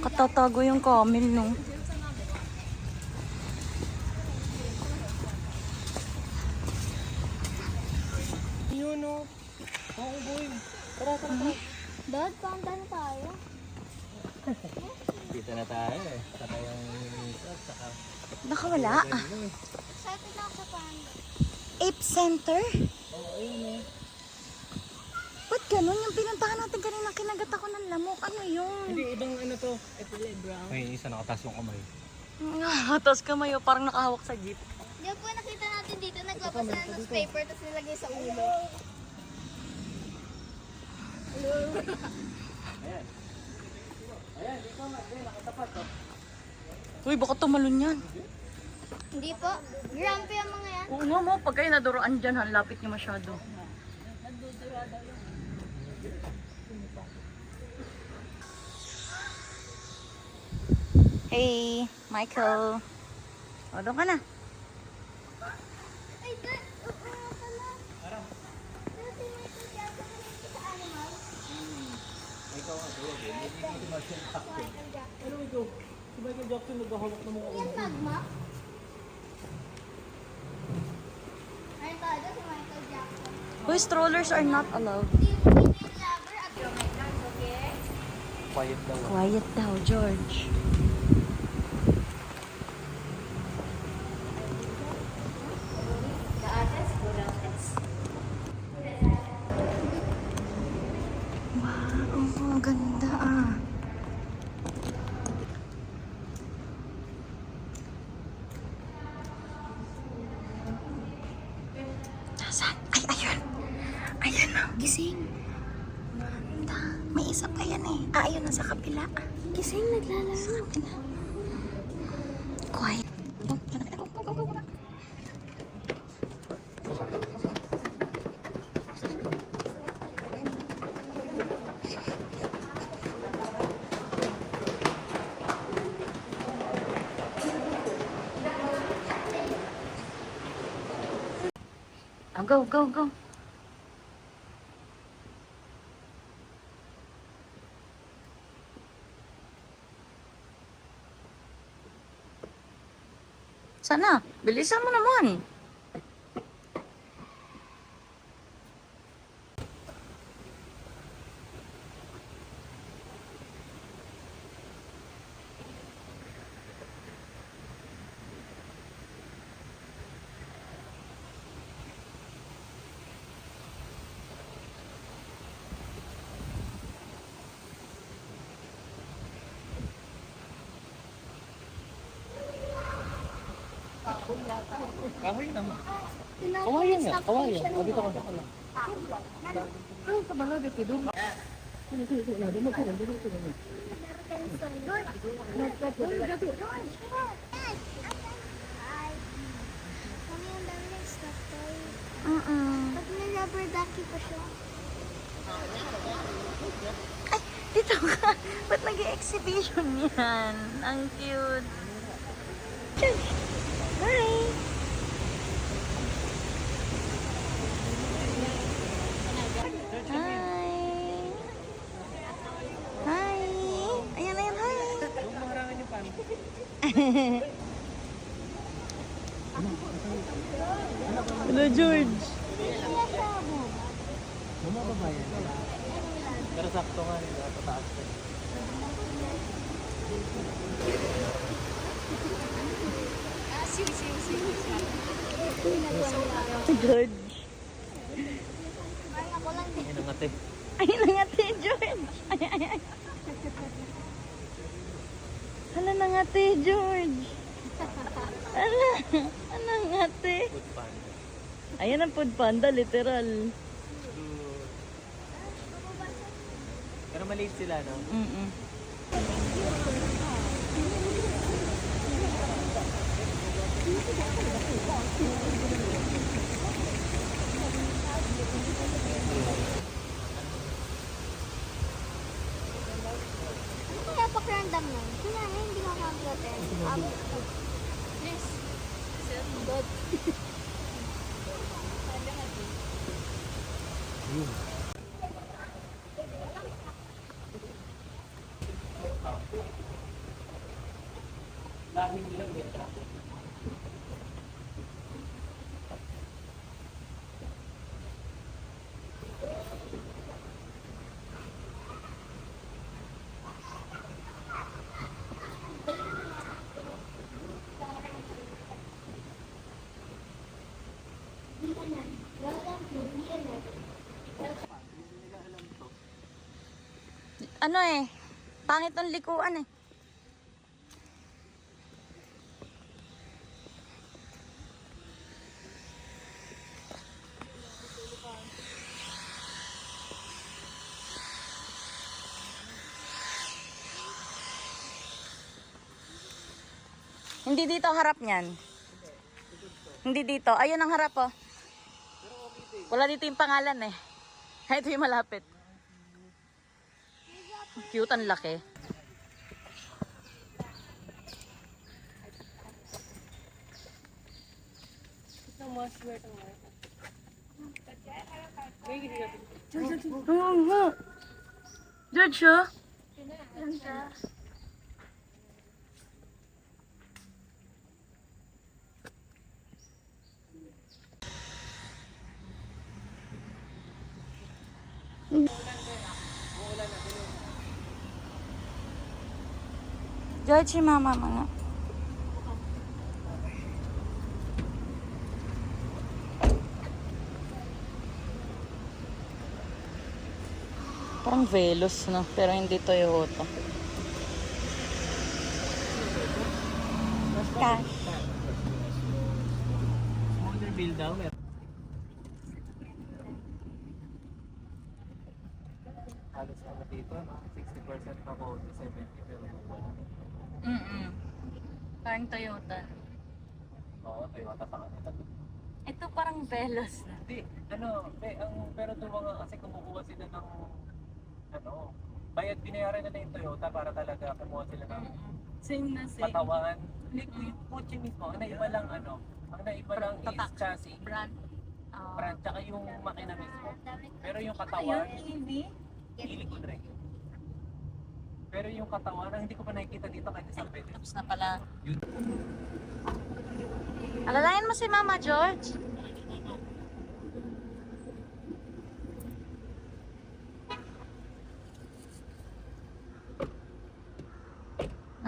Nakatatago yung camel, no? Yun, no? Oo, boy. Tara, tara, tara. Dad, paanda na tayo. Dito na tayo eh. Saka yung minutes, saka... Nakawala. Excited na ako sa panda. Ape Center? Oo, ayun eh. Ba't ganun? Yung pinuntahan natin kanina, kinagat ako ng lamok. Ano yun? Hindi, ibang ano to. Ito brown. May isa nakatas yung kamay. Tapos kamay, parang nakahawak sa jeep. Di po nakita natin dito, naglabas na ng paper tapos nilagay sa ulo. Ayan. Ayan, dito nga. Ayan, nakatapat to. Uy, baka tumalon yan. Hindi po. Grumpy ang mga yan. Oo nga mo, pag kayo naduroan dyan, han, lapit niyo masyado. Hey, Michael. O, doon ka na. Ay, Dad! Oo nga pala. Dati may pagkasa sa animal. Ikaw nga, tuwag eh. Hindi mo Michael Jackson. Michael Jackson. Ano ito? Si Michael Jackson naghahawak ng mga Yung magma. Ayun tayo, si Michael Jackson. Uy, strollers are not allowed. Hindi mo yung lover at yung okay? Quiet daw. Quiet daw, George. Wow, ang ganda ah. Nasaan? Ay, ayun. Ayun na, gising. Ganda. May isa pa yan eh. Ah, ayun na sa kabila. Gising naglalaro. Sa kabila. Quiet. Oh, go, go, go. Sana, bilisan mo naman. Kahoy naman. Kawayan nga, kawayan. O, dito ka sa pala. Ano ka ba na dito? Doon. Kami yung dami ng stuff toy. Uh-uh. Pag may rubber ducky pa siya. Ay, dito ka. Ba't nag-exhibition yan? Ang cute. Hi! Hi! Hi! Ayan, ayan, hi! Huwag mo harangan yung pan. Hello, George! Bumababa yan. Pero sakto nga nila. Pataas ko. George! Parang ako lang din. Ayun ang ate. Ayun na nga, te, George! Ay, ay, ay. Hala na nga, te, George! Hala! Ano nga, te? Food panda. Ayan ang food panda, literal. Pero maliit sila, no? Mm-mm. Ano kaya pakiramdam nun? Kaya hindi ko makakagotin. Yes. Good. Yun. Ano eh, pangit ang likuan eh. Hindi dito harap niyan. Hindi dito. Ayun ang harap oh. Wala dito yung pangalan eh. Ito yung malapit. Cute, ang laki. George, oh. George, si mama mo nga. Parang Velos, no? Pero hindi Toyota. Cash. Smaller bill daw. Halos ano dito, 60% pa ko, 70 pero wala. Parang Toyota. Oo, Toyota pa kanila. Ito parang Velos na. Hindi, pero itong mga kasi kumukuha sila ng, bayad binayaran nila yung Toyota para talaga kumuha sila ng Same na same. patawan. Liquid kotse mismo, ang naiba lang is chassis, Brand. brand, tsaka yung makina mismo. Pero yung katawan, EV? ilikod rin. Pero yung katawan, ang hindi ko pa nakikita dito kahit isang pwede. Tapos na pala. Yun. Alalayan mo si Mama George.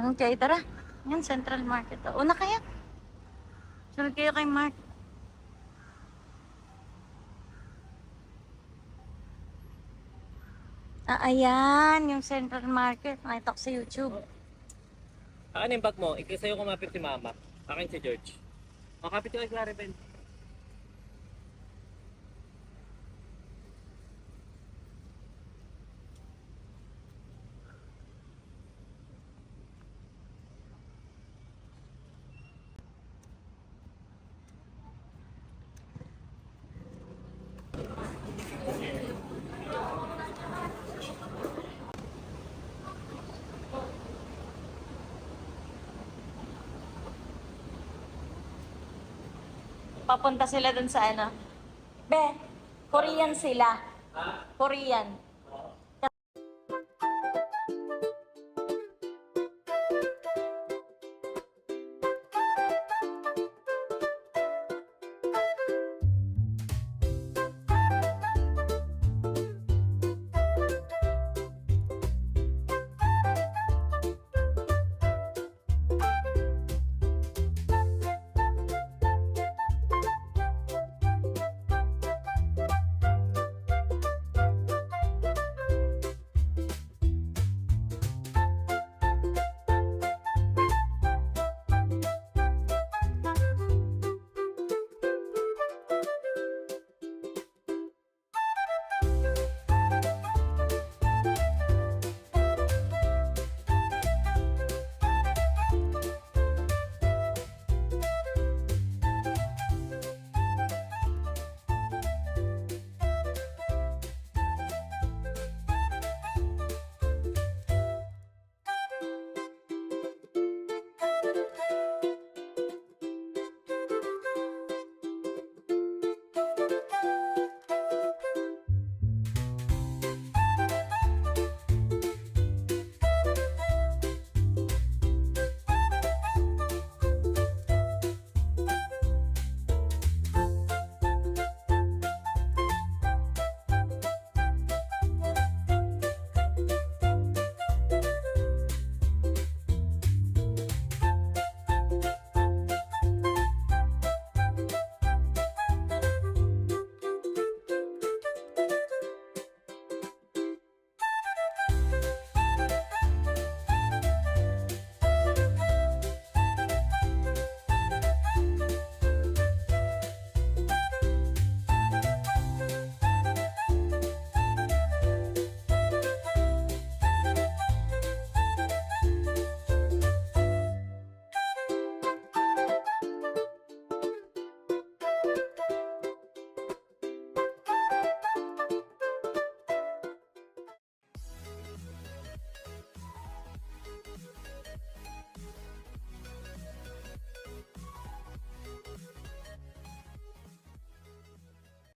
Okay, tara. Yan, Central Market. Una kaya? Sunod kayo kay Mark. Ayan, yung Central Market. Nakita ko sa YouTube. Ano yung bag mo? Sa'yo kumapit si Mama. Akin si George. Makapit ko kay Claribel. Papunta sila dun sa ano. Be, Korean sila. Korean.